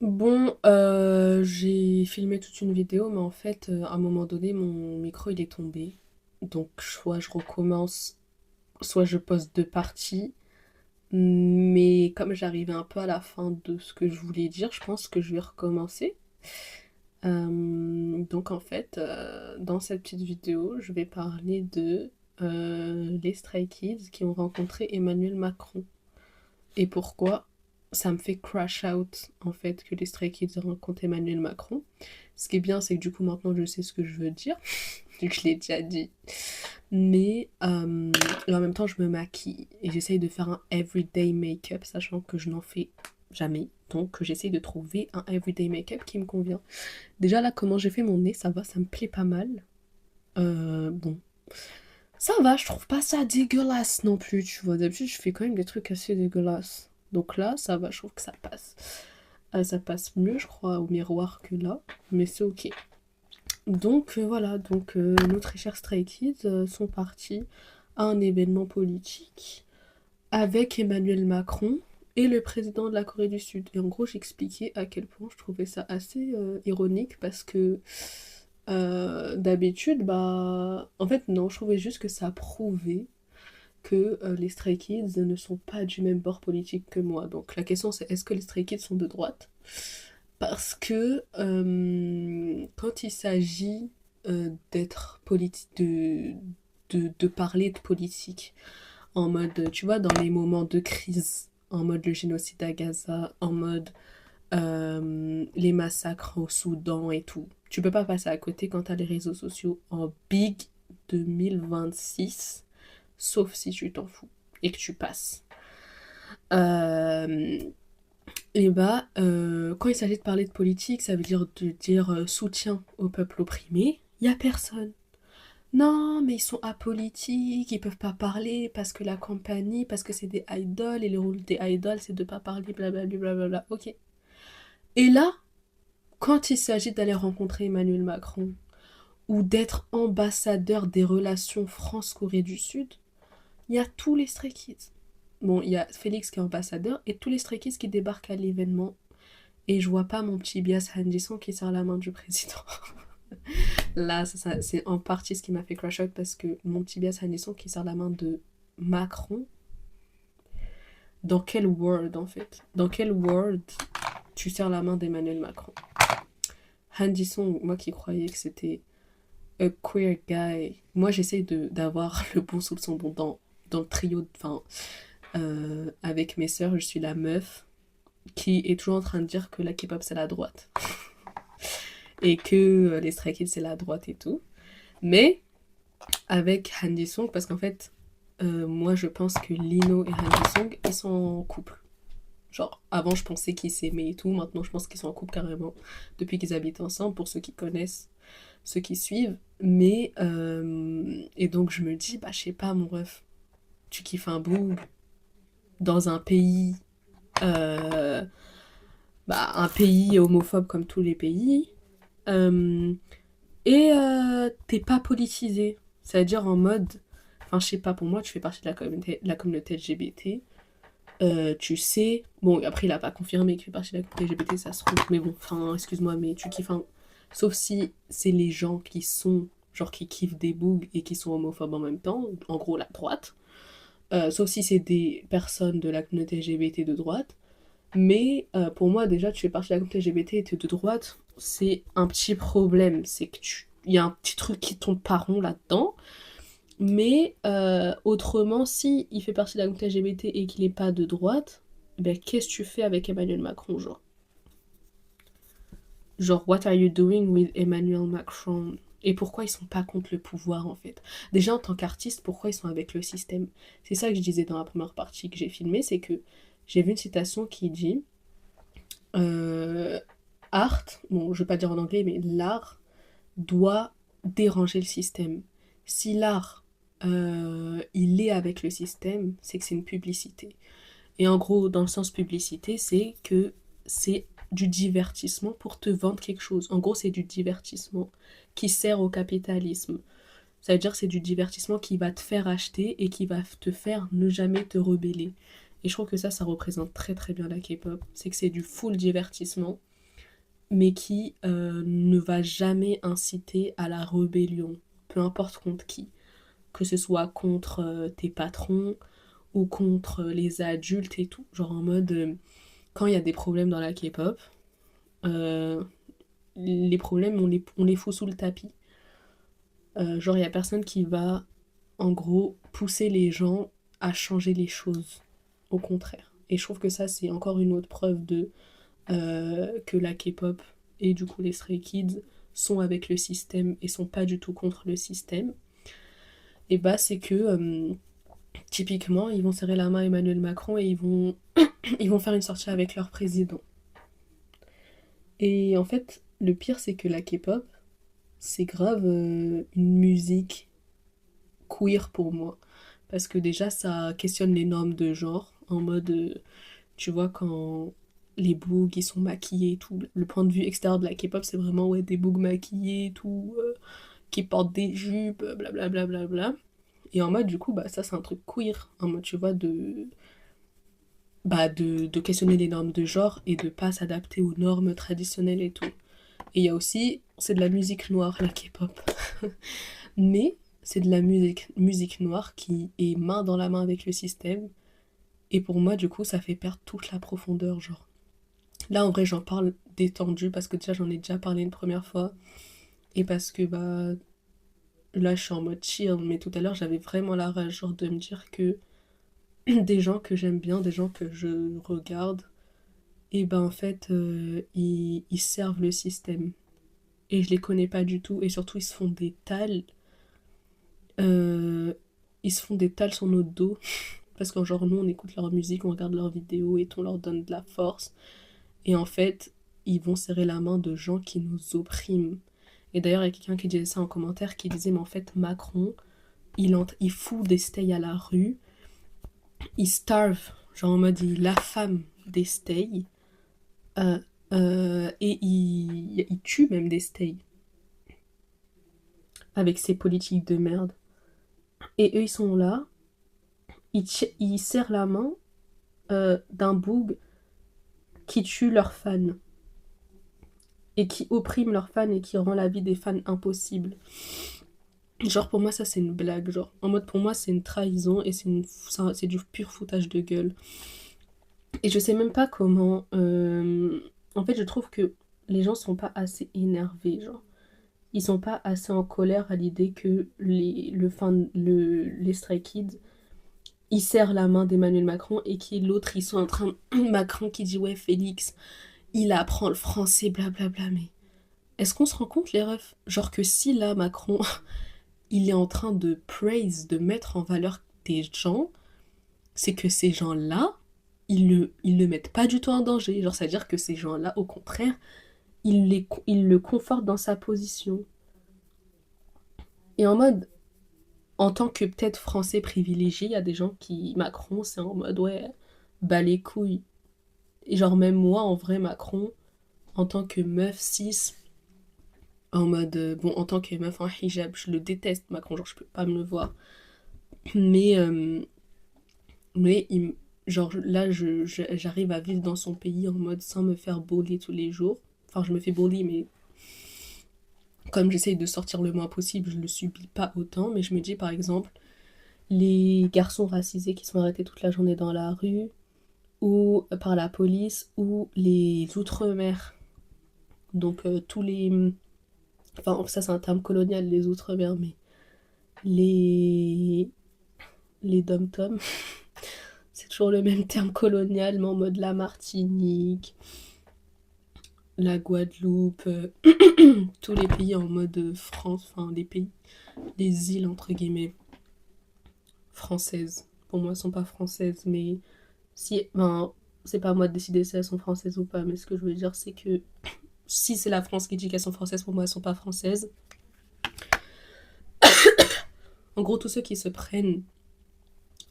Bon, j'ai filmé toute une vidéo, mais en fait, à un moment donné, mon micro il est tombé. Donc, soit je recommence, soit je poste deux parties. Mais comme j'arrivais un peu à la fin de ce que je voulais dire, je pense que je vais recommencer. Donc, en fait, dans cette petite vidéo, je vais parler de les Stray Kids qui ont rencontré Emmanuel Macron. Et pourquoi ça me fait crash out en fait que les Stray Kids rencontrent Emmanuel Macron. Ce qui est bien, c'est que du coup maintenant je sais ce que je veux dire, vu que je l'ai déjà dit. Mais et en même temps je me maquille et j'essaye de faire un everyday make-up, sachant que je n'en fais jamais. Donc j'essaye de trouver un everyday make-up qui me convient. Déjà là, comment j'ai fait mon nez, ça va, ça me plaît pas mal. Bon, ça va, je trouve pas ça dégueulasse non plus, tu vois. D'habitude, je fais quand même des trucs assez dégueulasses. Donc là, ça va, je trouve que ça passe. Ça passe mieux, je crois, au miroir que là, mais c'est ok. Donc voilà, donc nos très chers Stray Kids sont partis à un événement politique avec Emmanuel Macron et le président de la Corée du Sud. Et en gros, j'expliquais à quel point je trouvais ça assez ironique parce que d'habitude, bah, en fait, non, je trouvais juste que ça prouvait que les Stray Kids ne sont pas du même bord politique que moi. Donc la question c'est est-ce que les Stray Kids sont de droite? Parce que quand il s'agit d'être politique, de parler de politique, en mode, tu vois, dans les moments de crise, en mode le génocide à Gaza, en mode les massacres au Soudan et tout. Tu peux pas passer à côté quand t'as les réseaux sociaux en big 2026, sauf si tu t'en fous et que tu passes. Euh, et bah, quand il s'agit de parler de politique, ça veut dire de dire soutien au peuple opprimé, il y a personne. Non, mais ils sont apolitiques, ils peuvent pas parler parce que la compagnie, parce que c'est des idoles et le rôle des idoles c'est de pas parler, blablabla, blablabla. Ok. Et là, quand il s'agit d'aller rencontrer Emmanuel Macron ou d'être ambassadeur des relations France-Corée du Sud, il y a tous les Stray Kids. Bon, il y a Félix qui est ambassadeur et tous les Stray Kids qui débarquent à l'événement. Et je vois pas mon petit Bias Handisson qui serre la main du président. Là, c'est en partie ce qui m'a fait crash out parce que mon petit Bias Handisson qui serre la main de Macron, dans quel world en fait? Dans quel world tu serres la main d'Emmanuel Macron? Handisson, moi qui croyais que c'était a queer guy, moi j'essaye d'avoir le bon soupçon bon, dans le trio, enfin, avec mes sœurs, je suis la meuf qui est toujours en train de dire que la K-pop c'est la droite et que les Stray Kids c'est la droite et tout. Mais avec Handy Song, parce qu'en fait, moi je pense que Lino et Handy Song ils sont en couple. Genre, avant je pensais qu'ils s'aimaient et tout, maintenant je pense qu'ils sont en couple carrément, depuis qu'ils habitent ensemble, pour ceux qui connaissent, ceux qui suivent. Mais, et donc je me dis, bah je sais pas mon ref, tu kiffes un bout dans un pays, euh, bah, un pays homophobe comme tous les pays, euh, et t'es pas politisé. C'est-à-dire en mode, enfin je sais pas, pour moi tu fais partie de la communauté LGBT. Tu sais, bon après il a pas confirmé qu'il fait partie de la communauté LGBT, ça se trouve, mais bon, enfin excuse-moi, mais tu kiffes un... Sauf si c'est les gens qui sont, genre qui kiffent des bougs et qui sont homophobes en même temps, en gros la droite. Sauf si c'est des personnes de la communauté LGBT de droite. Mais pour moi, déjà, tu fais partie de la communauté LGBT et tu es de droite, c'est un petit problème. C'est que tu... Il y a un petit truc qui tombe pas rond là-dedans. Mais autrement, si il fait partie de la communauté LGBT et qu'il n'est pas de droite, ben qu'est-ce que tu fais avec Emmanuel Macron, genre? Genre, what are you doing with Emmanuel Macron? Et pourquoi ils sont pas contre le pouvoir, en fait? Déjà, en tant qu'artiste, pourquoi ils sont avec le système? C'est ça que je disais dans la première partie que j'ai filmée, c'est que j'ai vu une citation qui dit euh, art, bon, je vais pas dire en anglais, mais l'art doit déranger le système. Si l'art, il est avec le système, c'est que c'est une publicité. Et en gros, dans le sens publicité, c'est que c'est du divertissement pour te vendre quelque chose. En gros, c'est du divertissement qui sert au capitalisme. Ça veut dire que c'est du divertissement qui va te faire acheter et qui va te faire ne jamais te rebeller. Et je trouve que ça représente très très bien la K-pop. C'est que c'est du full divertissement. mais qui ne va jamais inciter à la rébellion, peu importe contre qui, que ce soit contre tes patrons ou contre les adultes et tout, genre en mode quand il y a des problèmes dans la K-pop, euh, les problèmes on les fout sous le tapis. Genre il y a personne qui va en gros pousser les gens à changer les choses, au contraire. Et je trouve que ça c'est encore une autre preuve de que la K-pop et du coup les Stray Kids sont avec le système et sont pas du tout contre le système. Et bah c'est que typiquement ils vont serrer la main à Emmanuel Macron et ils vont faire une sortie avec leur président. Et en fait le pire c'est que la K-pop c'est grave une musique queer pour moi. Parce que déjà, ça questionne les normes de genre, en mode, tu vois, quand les boogs, ils sont maquillés et tout, le point de vue extérieur de la K-pop, c'est vraiment, ouais, des boogs maquillés et tout, qui portent des jupes, blablabla. Bla, bla, bla. Et en mode, du coup, bah, ça, c'est un truc queer, en mode, tu vois, de questionner les normes de genre et de pas s'adapter aux normes traditionnelles et tout. Et il y a aussi, c'est de la musique noire, la K-pop. Mais c'est de la musique noire qui est main dans la main avec le système. Et pour moi, du coup, ça fait perdre toute la profondeur, genre. Là, en vrai, j'en parle détendu parce que déjà, j'en ai déjà parlé une première fois. Et parce que, bah, là, je suis en mode chill. Mais tout à l'heure, j'avais vraiment la rage, genre, de me dire que des gens que j'aime bien, des gens que je regarde, et ben, en fait, ils servent le système. Et je les connais pas du tout. Et surtout, ils se font des tals. Euh, ils se font des tals sur notre dos. Parce qu'en genre, nous, on écoute leur musique, on regarde leurs vidéos et on leur donne de la force. Et en fait, ils vont serrer la main de gens qui nous oppriment. Et d'ailleurs, il y a quelqu'un qui disait ça en commentaire, qui disait, mais en fait, Macron, il fout des stays à la rue, il starve, genre en mode, il affame des stays, euh, et il tue même des stays, avec ses politiques de merde. Et eux, ils sont là, ils serrent la main d'un boug qui tue leurs fans et qui opprime leurs fans et qui rend la vie des fans impossible. Genre pour moi ça c'est une blague, genre en mode pour moi c'est une trahison et c'est du pur foutage de gueule. Et je sais même pas comment... En fait je trouve que les gens sont pas assez énervés, genre. Ils sont pas assez en colère à l'idée que les Stray Kids ils serrent la main d'Emmanuel Macron et qui l'autre ils sont en train... Macron qui dit ouais Félix, il apprend le français blablabla mais... Est-ce qu'on se rend compte les refs? Genre que si là Macron il est en train de praise, de mettre en valeur des gens, c'est que ces gens-là, ils le mettent pas du tout en danger. Genre, c'est-à-dire que ces gens-là, au contraire, ils le confortent dans sa position. Et en mode, en tant que peut-être français privilégié, il y a des gens qui, Macron, c'est en mode, ouais, bah les couilles. Et genre, même moi, en vrai, Macron, en tant que meuf cis, en mode, bon, en tant que meuf en hijab, je le déteste, Macron, genre, je peux pas me le voir. Mais, Mais genre là, j'arrive à vivre dans son pays en mode sans me faire bully tous les jours. Enfin, je me fais bully, mais comme j'essaye de sortir le moins possible, je le subis pas autant. Mais je me dis par exemple, les garçons racisés qui sont arrêtés toute la journée dans la rue, ou par la police, ou les outre-mer. Donc tous les... Enfin, ça c'est un terme colonial, les outre-mer, mais les... Les dom-toms, c'est toujours le même terme colonial, mais en mode la Martinique, la Guadeloupe, tous les pays en mode France, enfin les pays, les îles entre guillemets françaises. Pour moi, elles sont pas françaises, mais si, ben, c'est pas à moi de décider si elles sont françaises ou pas, mais ce que je veux dire, c'est que si c'est la France qui dit qu'elles sont françaises, pour moi, elles sont pas françaises. En gros, tous ceux qui se prennent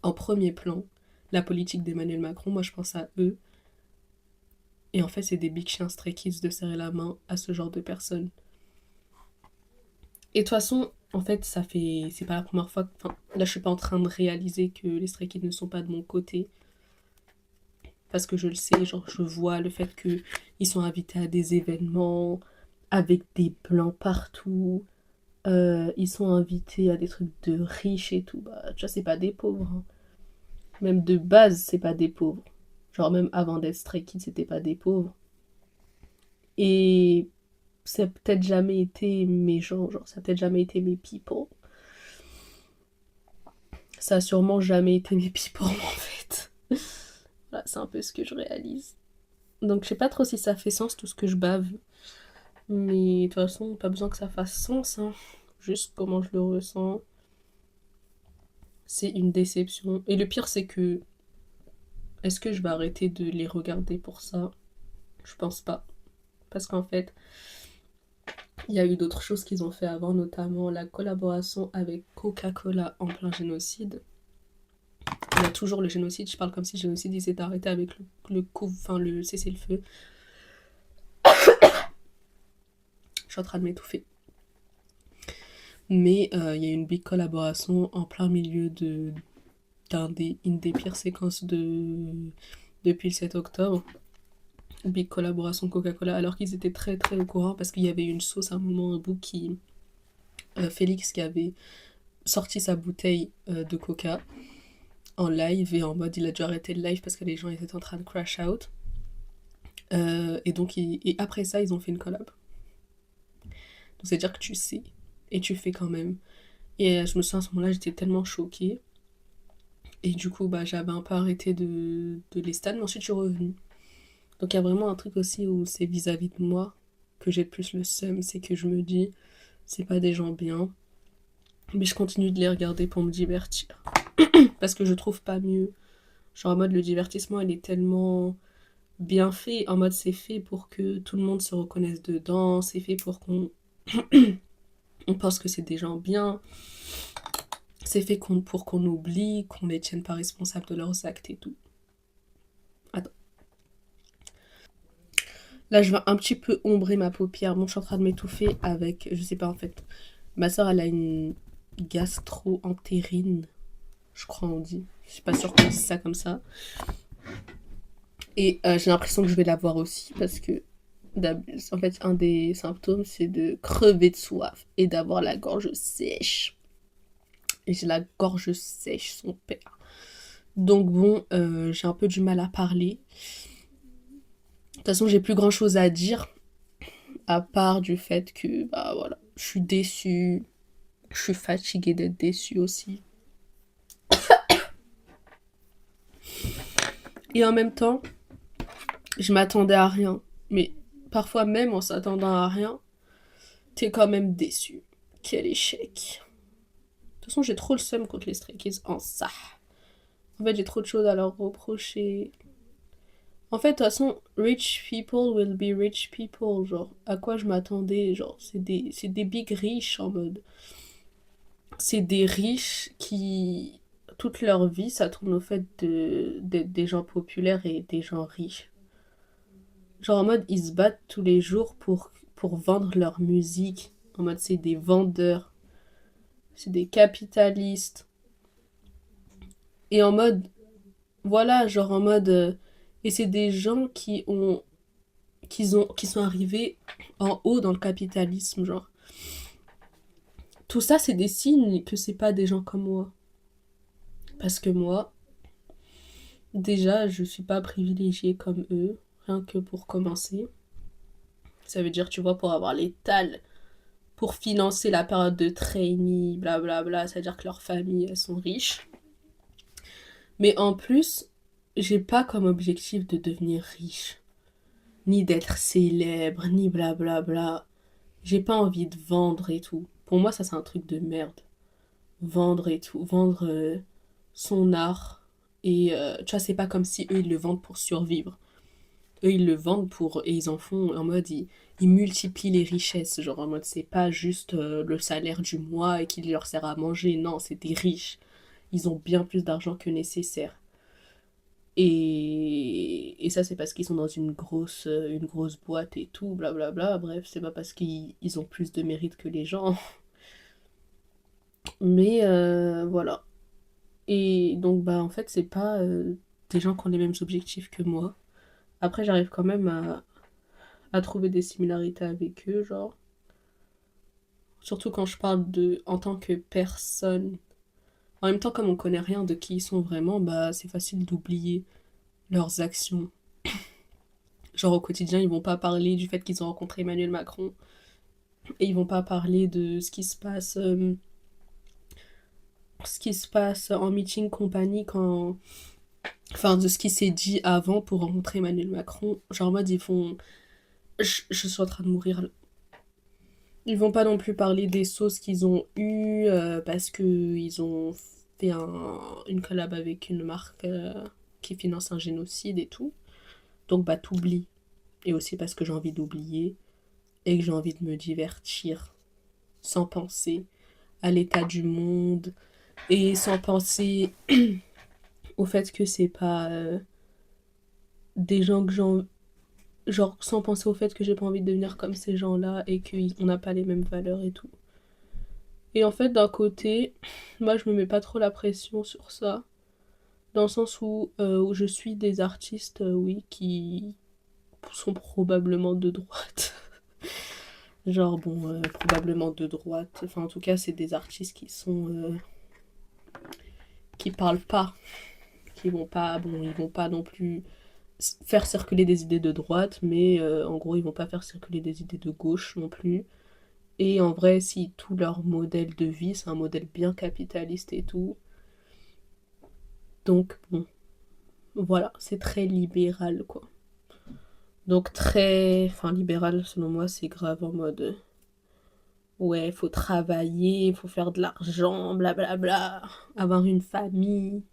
en premier plan la politique d'Emmanuel Macron, moi je pense à eux. Et en fait, c'est des big chiens stray kids de serrer la main à ce genre de personnes. Et de toute façon, en fait, ça fait. C'est pas la première fois. Enfin, là, je suis pas en train de réaliser que les Stray Kids ne sont pas de mon côté. parce que je le sais, genre je vois le fait qu'ils sont invités à des événements avec des blancs partout, ils sont invités à des trucs de riches et tout, bah tu vois, c'est pas des pauvres, hein. Même de base, c'est pas des pauvres. Genre même avant d'être Stray Kids, c'était pas des pauvres. Et ça a peut-être jamais été mes gens, genre ça a peut-être jamais été mes people. Ça a sûrement jamais été mes people en fait. Voilà, c'est un peu ce que je réalise. Donc je sais pas trop si ça fait sens tout ce que je bave. Mais de toute façon, pas besoin que ça fasse sens, hein. Juste comment je le ressens. C'est une déception. Et le pire, c'est que est-ce que je vais arrêter de les regarder pour ça? Je pense pas. Parce qu'en fait, il y a eu d'autres choses qu'ils ont fait avant, notamment la collaboration avec Coca-Cola en plein génocide. Il y a toujours le génocide, je parle comme si le génocide il s'était arrêté avec le cessez-le-feu. Je suis en train de m'étouffer. Mais il y a une big collaboration en plein milieu une des pires séquences depuis le 7 octobre. Big collaboration Coca-Cola, alors qu'ils étaient très très au courant parce qu'il y avait une sauce à un moment, un bout qui. Félix qui avait sorti sa bouteille de Coca en live et en mode il a dû arrêter le live parce que les gens étaient en train de crash out. Et donc, et après ça, ils ont fait une collab. Donc, c'est-à-dire que tu sais et tu fais quand même. Et je me souviens à ce moment-là, j'étais tellement choquée. Et du coup, bah, j'avais un peu arrêté de les stan, mais ensuite je suis revenue. Donc il y a vraiment un truc aussi où c'est vis-à-vis de moi que j'ai le plus le seum, c'est que je me dis, c'est pas des gens bien, mais je continue de les regarder pour me divertir. Parce que je trouve pas mieux. Genre en mode le divertissement, il est tellement bien fait, en mode c'est fait pour que tout le monde se reconnaisse dedans, c'est fait pour qu'on on pense que c'est des gens bien, c'est fait pour qu'on oublie, qu'on les tienne pas responsables de leurs actes et tout. Attends. Là, je vais un petit peu ombrer ma paupière. Bon, je suis en train de m'étouffer avec, je sais pas en fait. Ma soeur, elle a une gastro-entérine, je crois on dit. Je suis pas sûre qu'on dise ça comme ça. Et j'ai l'impression que je vais l'avoir aussi parce que, en fait, un des symptômes, c'est de crever de soif et d'avoir la gorge sèche. Et j'ai la gorge sèche, son père. Donc bon, j'ai un peu du mal à parler. De toute façon, j'ai plus grand chose à dire, à part du fait que, bah voilà, je suis déçue. Je suis fatiguée d'être déçue aussi. Et en même temps, je m'attendais à rien. Mais parfois même en s'attendant à rien, t'es quand même déçu. Quel échec. De toute façon, j'ai trop le seum contre les Stray Kids en ça. En fait, j'ai trop de choses à leur reprocher. En fait, de toute façon, rich people will be rich people. Genre, à quoi je m'attendais? Genre, c'est des big riches en mode. C'est des riches qui, toute leur vie, ça tourne au fait d'être des gens populaires et des gens riches. Genre en mode, ils se battent tous les jours pour vendre leur musique. En mode, c'est des vendeurs. C'est des capitalistes. Et en mode, voilà, genre en mode... et c'est des gens qui sont arrivés en haut dans le capitalisme, genre. Tout ça, c'est des signes que c'est pas des gens comme moi. Parce que moi, déjà, je suis pas privilégiée comme eux, rien que pour commencer. Ça veut dire, tu vois, pour avoir l'étal, pour financer la période de trainee, blablabla, ça veut dire que leurs familles, elles sont riches. Mais en plus, j'ai pas comme objectif de devenir riche, ni d'être célèbre, ni blablabla. J'ai pas envie de vendre et tout. Pour moi, ça, c'est un truc de merde. Vendre et tout. Vendre son art. Et tu vois, c'est pas comme si eux, ils le vendent pour survivre. Eux, ils le vendent pour... Et ils en font en mode... Ils multiplient les richesses. Genre en mode, c'est pas juste le salaire du mois et qui leur sert à manger. Non, c'est des riches. Ils ont bien plus d'argent que nécessaire. Et ça, c'est parce qu'ils sont dans une grosse boîte et tout, blablabla. Bref, c'est pas parce qu'ils ont plus de mérite que les gens. Mais voilà. Et donc, bah, en fait, c'est pas des gens qui ont les mêmes objectifs que moi. Après, j'arrive quand même à trouver des similarités avec eux, genre. Surtout quand je parle de en tant que personne. En même temps, comme on connaît rien de qui ils sont vraiment, bah c'est facile d'oublier leurs actions. Genre au quotidien, ils vont pas parler du fait qu'ils ont rencontré Emmanuel Macron et ils vont pas parler de ce qui se passe en meeting compagnie quand, enfin de ce qui s'est dit avant pour rencontrer Emmanuel Macron. Genre en mode ils font, je suis en train de mourir là. Ils vont pas non plus parler des sauces qu'ils ont eues parce que ils ont fait une collab avec une marque qui finance un génocide et tout. Donc bah t'oublies. Et aussi parce que j'ai envie d'oublier et que j'ai envie de me divertir sans penser à l'état du monde et sans penser au fait que c'est pas des gens que j'ai genre sans penser au fait que j'ai pas envie de devenir comme ces gens-là et qu'on n'a pas les mêmes valeurs et tout. Et en fait, d'un côté, moi je me mets pas trop la pression sur ça, dans le sens où je suis des artistes, oui, qui sont probablement de droite. Genre, bon, probablement de droite. Enfin, en tout cas, c'est des artistes qui sont. Qui parlent pas. Qui vont pas. Bon, ils vont pas non plus faire circuler des idées de droite, mais en gros, ils vont pas faire circuler des idées de gauche non plus. Et en vrai, si tout leur modèle de vie, c'est un modèle bien capitaliste et tout. Donc, bon, voilà, c'est très libéral, quoi. Donc, très. Enfin, libéral, selon moi, c'est grave en mode. Ouais, faut travailler, faut faire de l'argent, blablabla, avoir une famille.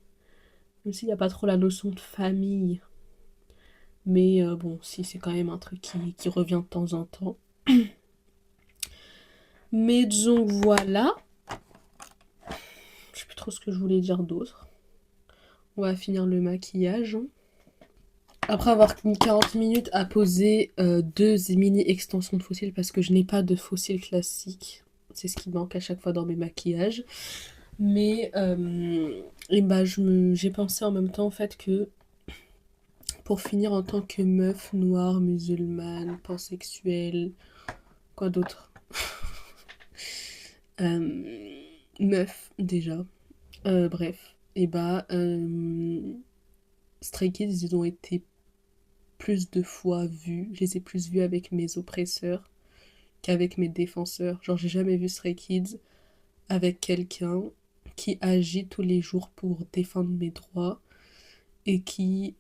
Même s'il n'y a pas trop la notion de famille. Mais bon, si, c'est quand même un truc qui revient de temps en temps. Mais disons que voilà. Je sais plus trop ce que je voulais dire d'autre. On va finir le maquillage. Après avoir mis 40 minutes à poser deux mini extensions de fossiles parce que je n'ai pas de fossiles classiques. C'est ce qui manque à chaque fois dans mes maquillages. Mais et bah, j'ai pensé en même temps en fait que pour finir en tant que meuf noire, musulmane, pansexuelle, quoi d'autre meuf déjà. Bref. Et bah Stray Kids ils ont été plus de fois vus. Je les ai plus vus avec mes oppresseurs qu'avec mes défenseurs. Genre j'ai jamais vu Stray Kids avec quelqu'un qui agit tous les jours pour défendre mes droits et qui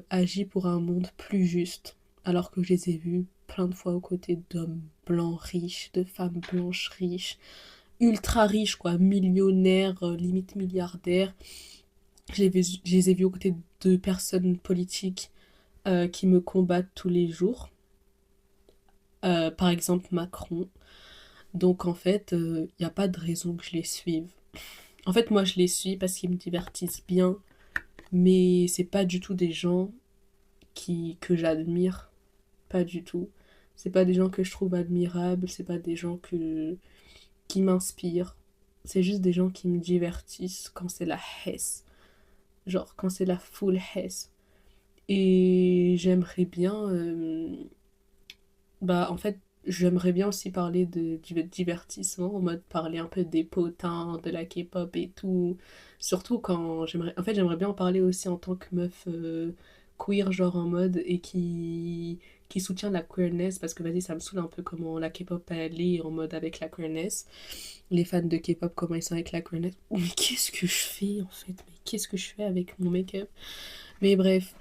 agit pour un monde plus juste. Alors que je les ai vus plein de fois aux côtés d'hommes blancs riches, de femmes blanches riches, ultra riches quoi, millionnaires, limite milliardaires. Je les ai vus aux côtés de personnes politiques qui me combattent tous les jours. Par exemple Macron. Donc en fait, il n'y a pas de raison que je les suive. En fait, moi je les suis parce qu'ils me divertissent bien, mais c'est pas du tout des gens que j'admire. Pas du tout. C'est pas des gens que je trouve admirables, c'est pas des gens qui m'inspirent. C'est juste des gens qui me divertissent quand c'est la hesse. Genre quand c'est la full hesse. Et j'aimerais bien bah, en fait, j'aimerais bien aussi parler du divertissement, en mode parler un peu des potins, de la K-pop et tout. Surtout quand j'aimerais. En fait, j'aimerais bien en parler aussi en tant que meuf queer, genre en mode, et qui soutient la queerness, parce que vas-y, ça me saoule un peu comment la K-pop elle est en mode avec la queerness. Les fans de K-pop, comment ils sont avec la queerness. Mais qu'est-ce que je fais en fait? Mais qu'est-ce que je fais avec mon make-up? Mais bref.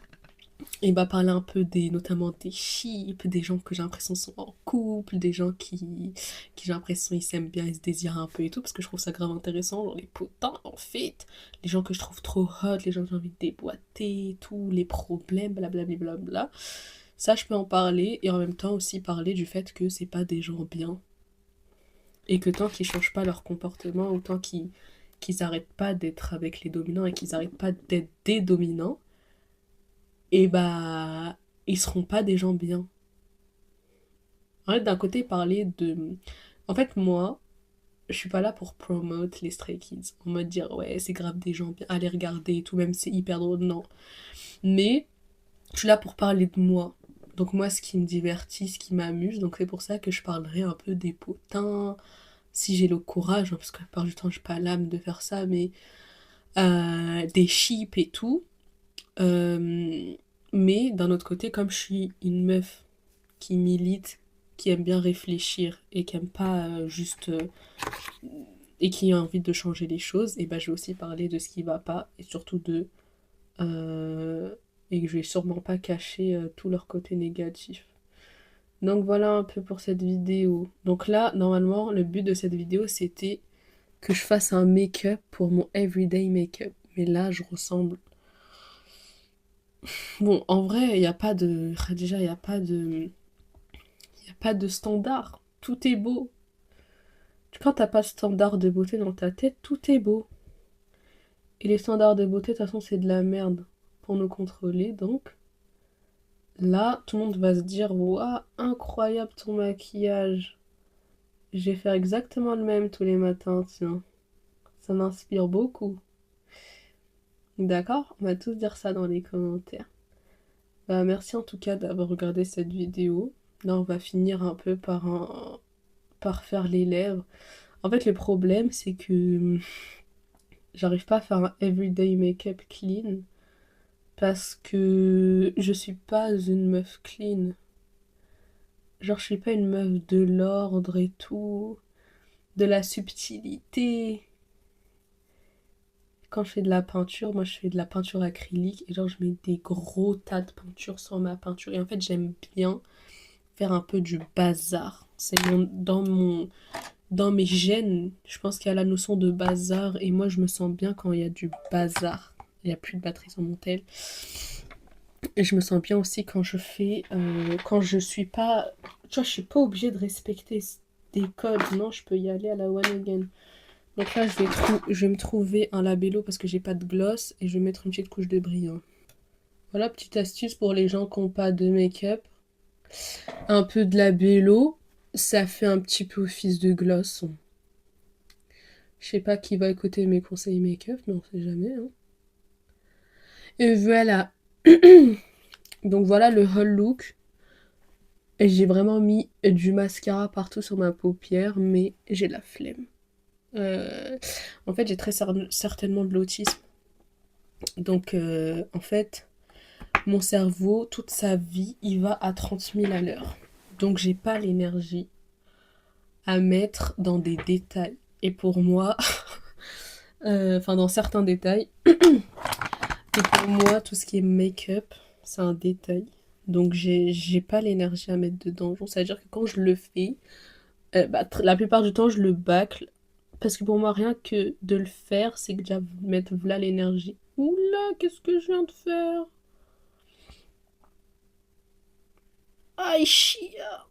Et bah parler un peu notamment des chips, des gens que j'ai l'impression sont en couple, des gens qui j'ai l'impression ils s'aiment bien, ils se désirent un peu et tout, parce que je trouve ça grave intéressant, genre les potins en fait, les gens que je trouve trop hot, les gens que j'ai envie de déboîter et tout, les problèmes, blablabla. Bla bla bla. Ça je peux en parler et en même temps aussi parler du fait que c'est pas des gens bien et que tant qu'ils changent pas leur comportement ou tant qu'ils arrêtent pas d'être avec les dominants et qu'ils arrêtent pas d'être des dominants, et bah ils seront pas des gens bien. En fait, d'un côté, parler de. En fait, moi, je suis pas là pour promote les Stray Kids. En mode dire, ouais, c'est grave des gens bien, allez regarder et tout, même si c'est hyper drôle, non. Mais je suis là pour parler de moi. Donc moi, ce qui me divertit, ce qui m'amuse, donc c'est pour ça que je parlerai un peu des potins, si j'ai le courage, hein, parce que la plupart du temps, j'ai pas l'âme de faire ça, mais des chips et tout. Euh, mais d'un autre côté, comme je suis une meuf qui milite, qui aime bien réfléchir et qui aime pas juste et qui a envie de changer les choses, et ben je vais aussi parler de ce qui va pas et surtout de et que je vais sûrement pas cacher tout leur côté négatif. Donc voilà un peu pour cette vidéo. Donc là, normalement, le but de cette vidéo, c'était que je fasse un make-up pour mon everyday make-up. Mais là, je ressemble. Bon, en vrai, il n'y a pas de. Déjà, il n'y a pas de. Il y a pas de standard. Tout est beau. Quand t'as pas de standard de beauté dans ta tête, tout est beau. Et les standards de beauté, de toute façon, c'est de la merde pour nous contrôler. Donc, là, tout le monde va se dire, waouh, incroyable ton maquillage. Je vais faire exactement le même tous les matins, tiens. Ça m'inspire beaucoup. D'accord? On va tous dire ça dans les commentaires. Bah, merci en tout cas d'avoir regardé cette vidéo. Là, on va finir un peu par faire les lèvres. En fait, le problème, c'est que j'arrive pas à faire un everyday make-up clean parce que je suis pas une meuf clean. Genre, je suis pas une meuf de l'ordre et tout, de la subtilité. Quand je fais de la peinture, moi je fais de la peinture acrylique et genre je mets des gros tas de peinture sur ma peinture. Et en fait, j'aime bien faire un peu du bazar. Dans mes gènes, je pense qu'il y a la notion de bazar et moi je me sens bien quand il y a du bazar. Il n'y a plus de batterie sur mon tel. Et je me sens bien aussi quand je fais, quand je suis pas, tu vois, je suis pas obligée de respecter des codes. Non, je peux y aller à la one again. Donc là, je vais me trouver un labello parce que j'ai pas de gloss et je vais mettre une petite couche de brillant. Voilà, petite astuce pour les gens qui n'ont pas de make-up. Un peu de labello, ça fait un petit peu office de gloss. Je sais pas qui va écouter mes conseils make-up, mais on sait jamais, hein. Et voilà. Donc voilà le whole look. Et j'ai vraiment mis du mascara partout sur ma paupière, mais j'ai la flemme. En fait, j'ai très certainement de l'autisme. Donc, en fait, mon cerveau, toute sa vie, il va à 30 000 à l'heure. Donc, j'ai pas l'énergie à mettre dans des détails. Et pour moi, enfin, dans certains détails, et pour moi, tout ce qui est make-up, c'est un détail. Donc, j'ai pas l'énergie à mettre dedans. Donc, c'est-à-dire que quand je le fais, bah, la plupart du temps, je le bâcle. Parce que pour moi, rien que de le faire, c'est que déjà mettre là l'énergie. Oula, qu'est-ce que je viens de faire? Aïe, chia.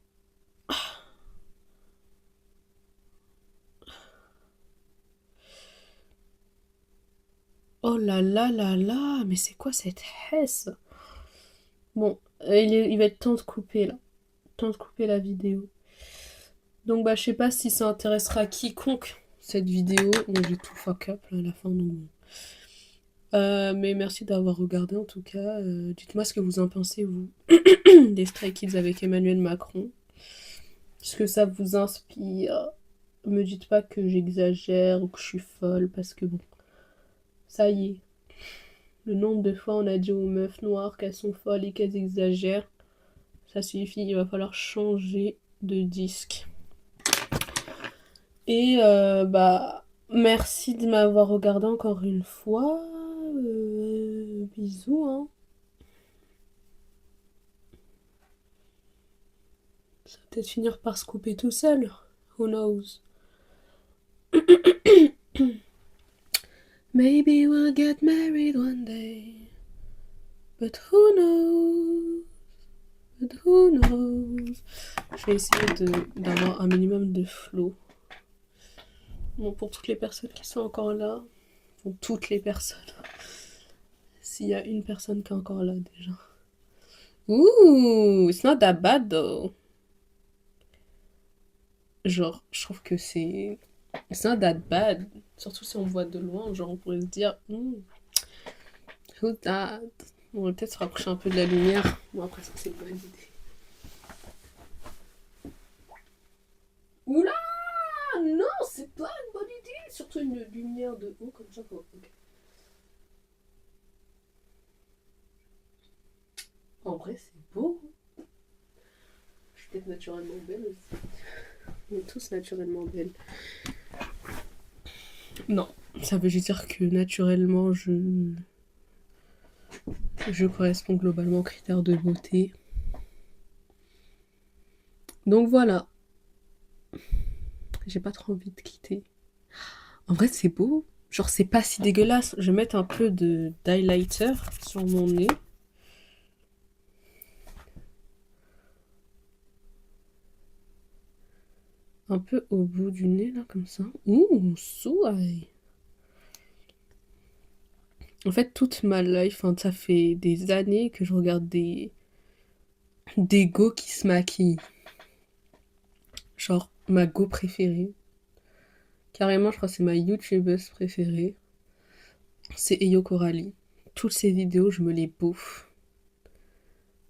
Oh là là là là, mais c'est quoi cette hesse? Bon, il va être temps de couper là. Temps de couper la vidéo. Donc bah je sais pas si ça intéressera quiconque cette vidéo. Bon, j'ai tout fuck up là, à la fin. Donc bon. Mais merci d'avoir regardé en tout cas. Dites-moi ce que vous en pensez, vous, des Stray Kids avec Emmanuel Macron. Est-ce que ça vous inspire? Me dites pas que j'exagère ou que je suis folle parce que bon, ça y est. Le nombre de fois on a dit aux meufs noires qu'elles sont folles et qu'elles exagèrent, ça suffit, il va falloir changer de disque. Et bah, merci de m'avoir regardé encore une fois. Bisous, hein. Ça va peut-être finir par se couper tout seul. Who knows? Maybe we'll get married one day. But who knows? But who knows? Je vais essayer d'avoir un minimum de flow. Bon, pour toutes les personnes qui sont encore là, pour toutes les personnes. S'il y a une personne qui est encore là déjà. Ouh, it's not that bad though. Genre, je trouve que c'est. It's not that bad. Surtout si on voit de loin, genre on pourrait se dire, who's that? On va peut-être se rapprocher un peu de la lumière. Bon, après ça, c'est une bonne idée. Oula! Non, c'est pas une bonne idée! Surtout une lumière de haut comme ça. Quoi. Ok. En vrai, c'est beau. Je suis peut-être naturellement belle aussi. On est tous naturellement belles. Non, ça veut juste dire que naturellement, je corresponds globalement aux critères de beauté. Donc voilà, j'ai pas trop envie de quitter. En vrai, c'est beau. Genre, c'est pas si dégueulasse. Je vais mettre un peu de d'highlighter sur mon nez. Un peu au bout du nez, là, comme ça. Ouh, souaille. En fait, toute ma life, hein, ça fait des années que je regarde des go qui se maquillent. Genre, ma go préférée. Carrément, je crois que c'est ma youtubeuse préférée. C'est Eyo Coralie. Toutes ses vidéos, je me les bouffe.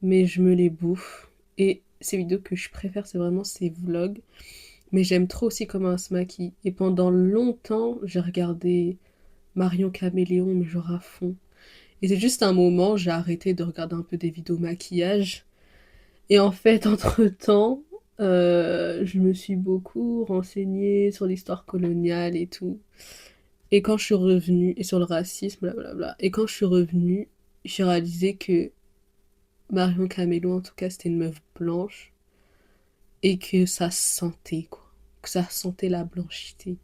Mais je me les bouffe. Et ces vidéos que je préfère, c'est vraiment ses vlogs. Mais j'aime trop aussi comment elle se maquille. Et pendant longtemps, j'ai regardé Marion Caméléon, mais genre à fond. Et c'est juste un moment, j'ai arrêté de regarder un peu des vidéos maquillage. Et en fait, entre-temps, je me suis beaucoup renseignée sur l'histoire coloniale et tout. Et quand je suis revenue, et sur le racisme, blablabla. Et quand je suis revenue, j'ai réalisé que Marion Caméléon, en tout cas, c'était une meuf blanche. Et que ça se sentait, quoi. Que ça sentait la blanchité.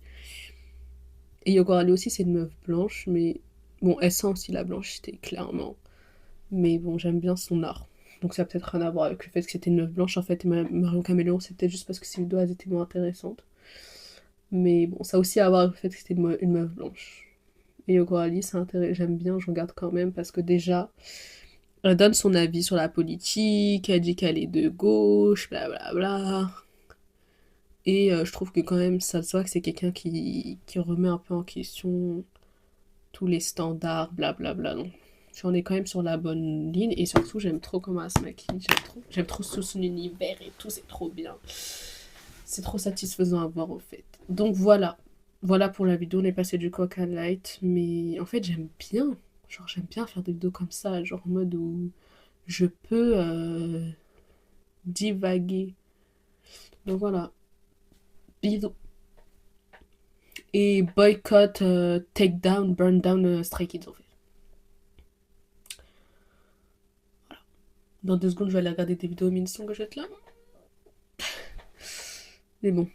Et Yoko Ali aussi, c'est une meuf blanche, mais bon, elle sent aussi la blanchité, clairement. Mais bon, j'aime bien son art. Donc ça a peut-être rien à voir avec le fait que c'était une meuf blanche. En fait, Marion Caméléon, c'était juste parce que ses vidéos, elles étaient moins intéressantes. Mais bon, ça a aussi à voir avec le fait que c'était une meuf blanche. Et Yoko Ali, j'aime bien, je regarde quand même, parce que déjà, elle donne son avis sur la politique, elle dit qu'elle est de gauche, blablabla. Et je trouve que quand même, ça se voit que c'est quelqu'un qui remet un peu en question tous les standards, blablabla. Donc, j'en ai quand même sur la bonne ligne. Et surtout, j'aime trop comment elle se maquille. J'aime trop son univers et tout. C'est trop bien. C'est trop satisfaisant à voir, au fait. Donc voilà. Voilà pour la vidéo. On est passé du coq à light. Mais en fait, j'aime bien. Genre, j'aime bien faire des vidéos comme ça. Genre, en mode où je peux divaguer. Donc voilà. Bisous. Et boycott, take down, burn down Stray Kids en fait. Dans 2 secondes, je vais aller regarder des vidéos Minson que je vais être là. Mais bon,